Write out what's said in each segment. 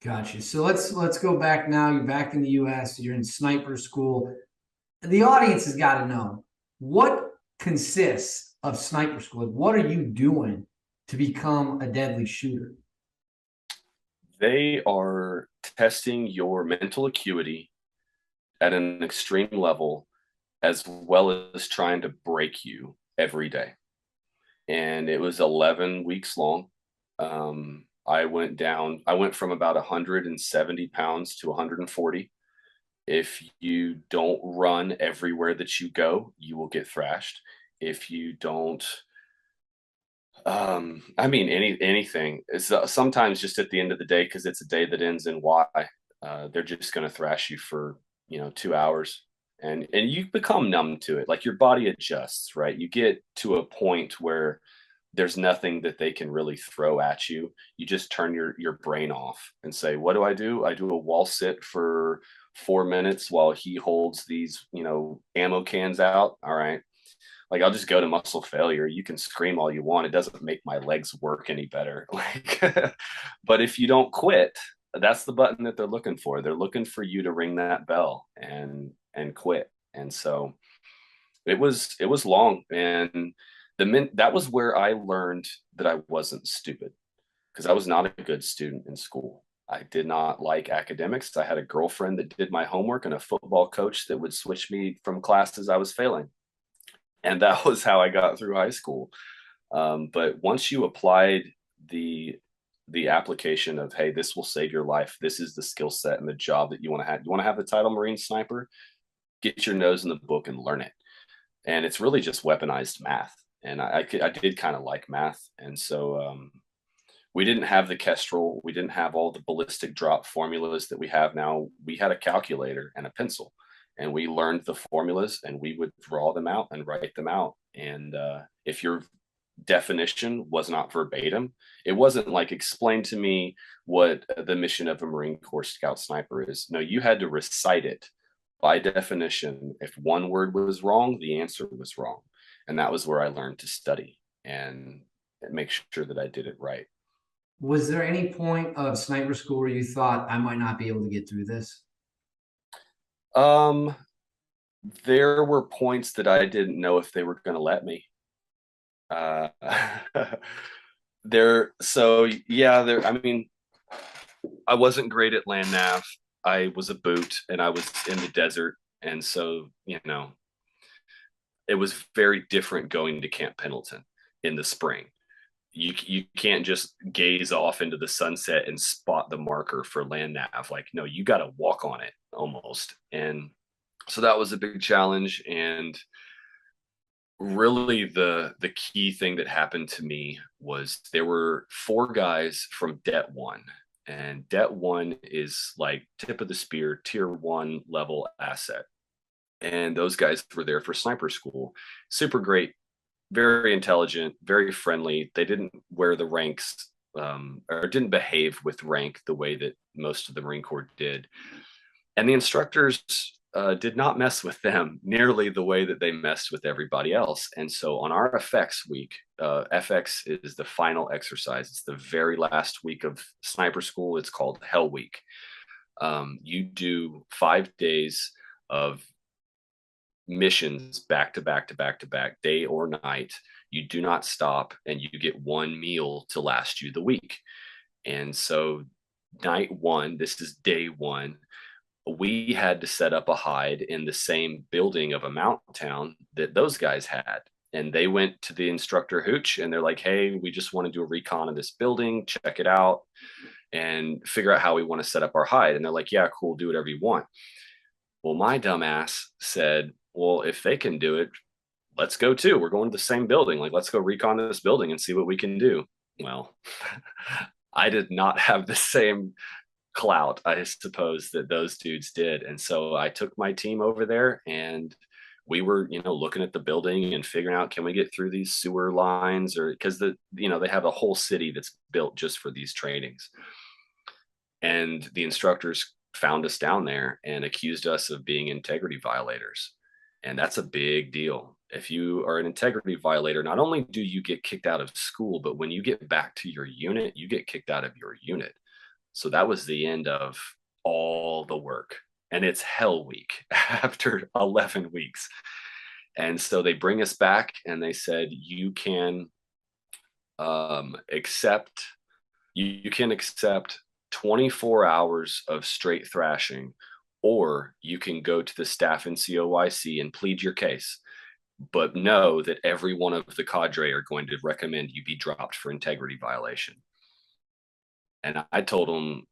Gotcha. So let's go back now. You're back in the U.S. You're in sniper school. The audience has got to know what consists of sniper school. Like, what are you doing to become a deadly shooter? They are testing your mental acuity at an extreme level, as well as trying to break you every day. And it was 11 weeks long. I went from about 170 pounds to 140. If you don't run everywhere that you go, you will get thrashed. If you don't, I mean, anything. It's sometimes just at the end of the day, because it's a day that ends in Y. They're just going to thrash you for 2 hours, and you become numb to it. Like your body adjusts, right? You get to a point where there's nothing that they can really throw at you. You just turn your brain off and say, "What do? I do a wall sit for 4 minutes while he holds these, ammo cans out. All right." Like I'll just go to muscle failure. You can scream all you want. It doesn't make my legs work any better. Like, but if you don't quit, that's the button that they're looking for. They're looking for you to ring that bell and quit. And so it was long, and that was where I learned that I wasn't stupid, because I was not a good student in school. I did not like academics. I had a girlfriend that did my homework and a football coach that would switch me from classes I was failing, and that was how I got through high school. But once you applied the the application of, hey, this will save your life. This is the skill set and the job that you want to have. You want to have the title Marine Sniper. Get your nose in the book and learn it. And it's really just weaponized math. And I did kind of like math, and so we didn't have the Kestrel. We didn't have all the ballistic drop formulas that we have now. We had a calculator and a pencil, and we learned the formulas, and we would draw them out and write them out. And if your definition was not verbatim, it wasn't like explain to me what the mission of a Marine Corps Scout Sniper is. No, you had to recite it by definition. If one word was wrong, the answer was wrong. And that was where I learned to study and make sure that I did it right. Was there any point of sniper school where you thought I might not be able to get through this? Um, there were points that I didn't know if they were going to let me. Uh, so yeah, I mean, I wasn't great at land nav. I was a boot and I was in the desert. And so, it was very different going to Camp Pendleton in the spring. You can't just gaze off into the sunset and spot the marker for land nav. Like, no, you got to walk on it almost. And so that was a big challenge. And really the key thing that happened to me was there were four guys from Det 1, and Det 1 is like tip of the spear, tier 1 level asset. And those guys were there for sniper school. Super great, very intelligent, very friendly. They didn't wear the ranks, or didn't behave with rank the way that most of the Marine Corps did. And the instructors did not mess with them nearly the way that they messed with everybody else. And so on our FX week, FX is the final exercise. It's the very last week of sniper school. It's called Hell Week. You do 5 days of missions back to back to back to back, day or night. You do not stop, and you get one meal to last you the week. And so, night one, this is day one, we had to set up a hide in the same building of a mountain town that those guys had. And they went to the instructor Hooch, and they're like, hey, we just want to do a recon of this building, check it out, and figure out how we want to set up our hide. And they're like, yeah, cool, do whatever you want. Well, my dumbass said, well, if they can do it, let's go too. We're going to the same building. Like, let's go recon this building and see what we can do. Well, I did not have the same clout, I suppose, that those dudes did. And so I took my team over there, and we were, looking at the building and figuring out, can we get through these sewer lines? Or because they have a whole city that's built just for these trainings. And the instructors found us down there and accused us of being integrity violators. And that's a big deal. If you are an integrity violator, not only do you get kicked out of school, but when you get back to your unit, you get kicked out of your unit. So that was the end of all the work. And it's hell week after 11 weeks. And so they bring us back and they said, you can accept, you can accept 24 hours of straight thrashing, or you can go to the staff in COYC and plead your case. But know that every one of the cadre are going to recommend you be dropped for integrity violation. And I told them,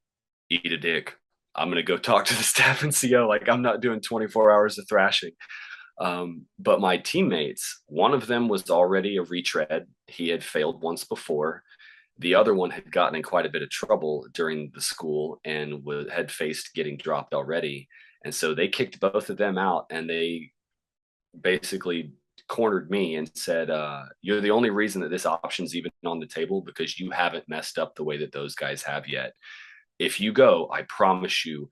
eat a dick. I'm going to go talk to the staff and CO. Like, I'm not doing 24 hours of thrashing. But my teammates, one of them was already a retread. He had failed once before. The other one had gotten in quite a bit of trouble during the school and had faced getting dropped already. And so they kicked both of them out, and they basically cornered me and said, you're the only reason that this option's even on the table, because you haven't messed up the way that those guys have yet. If you go, I promise you,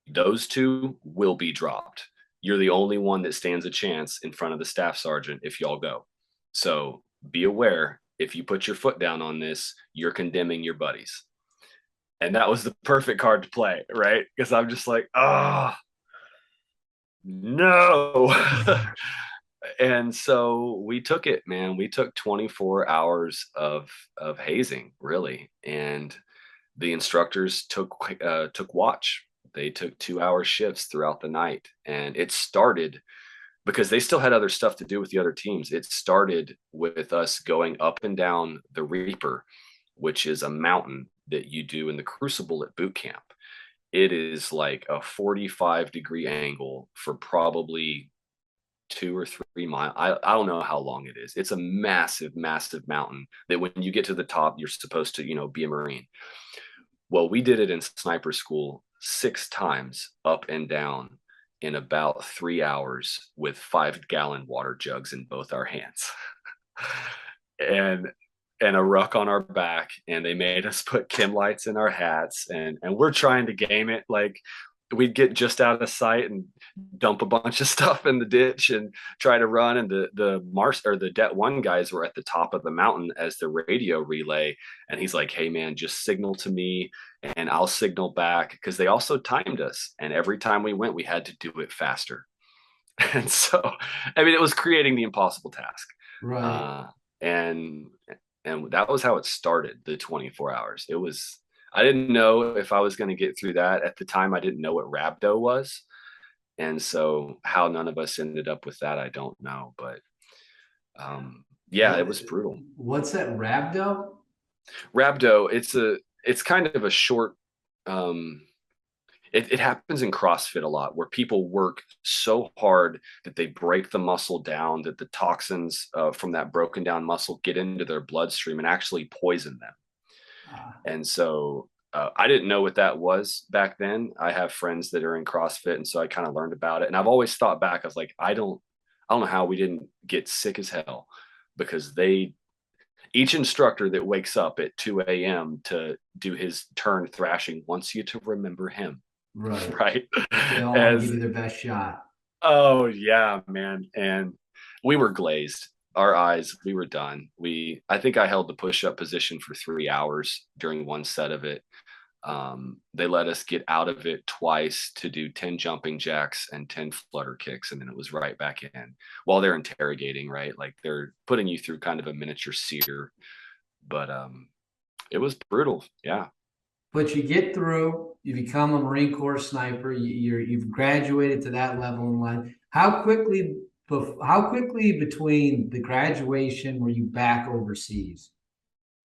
those two will be dropped. You're the only one that stands a chance in front of the staff sergeant if y'all go. So be aware, if you put your foot down on this, you're condemning your buddies. And that was the perfect card to play, right? Because I'm just like, no. And so we took it, man. We took 24 hours of hazing, really. And the instructors took watch. They took 2-hour shifts throughout the night, and it started because they still had other stuff to do with the other teams. It started with us going up and down the Reaper, which is a mountain that you do in the Crucible at boot camp. It is like a 45-degree angle for probably 2 or 3 miles. I don't know how long it is. It's a massive, massive mountain that when you get to the top, you're supposed to, be a Marine. Well, we did it in sniper school 6 times up and down in about 3 hours with 5-gallon water jugs in both our hands. and a ruck on our back, and they made us put chem lights in our hats, and we're trying to game it like we'd get just out of sight and dump a bunch of stuff in the ditch and try to run. And the Mars or the Det 1 guys were at the top of the mountain as the radio relay. And he's like, hey man, just signal to me and I'll signal back. Because they also timed us. And every time we went, we had to do it faster. And so, I mean, it was creating the impossible task. Right. And that was how it started, the 24 hours. It was, I didn't know if I was going to get through that. At the time, I didn't know what rhabdo was. And so how none of us ended up with that, I don't know. But yeah, it was brutal. What's that, rhabdo? Rhabdo, it's kind of a short, it happens in CrossFit a lot, where people work so hard that they break the muscle down, that the toxins from that broken down muscle get into their bloodstream and actually poison them. And so I didn't know what that was back then. I have friends that are in CrossFit, and so I kind of learned about it. And I've always thought back, I was like, I don't know how we didn't get sick as hell, because each instructor that wakes up at 2 a.m. to do his turn thrashing wants you to remember him. Right. Right. They all want to give you their best shot. Oh yeah, man. And we were glazed. Our eyes, we were done. I think I held the push-up position for 3 hours during one set of it. They let us get out of it twice to do 10 jumping jacks and 10 flutter kicks, and then it was right back in while they're interrogating, right? Like they're putting you through kind of a miniature sear. But it was brutal. Yeah. But you get through, you become a Marine Corps sniper, you've graduated to that level in life. How quickly between the graduation were you back overseas?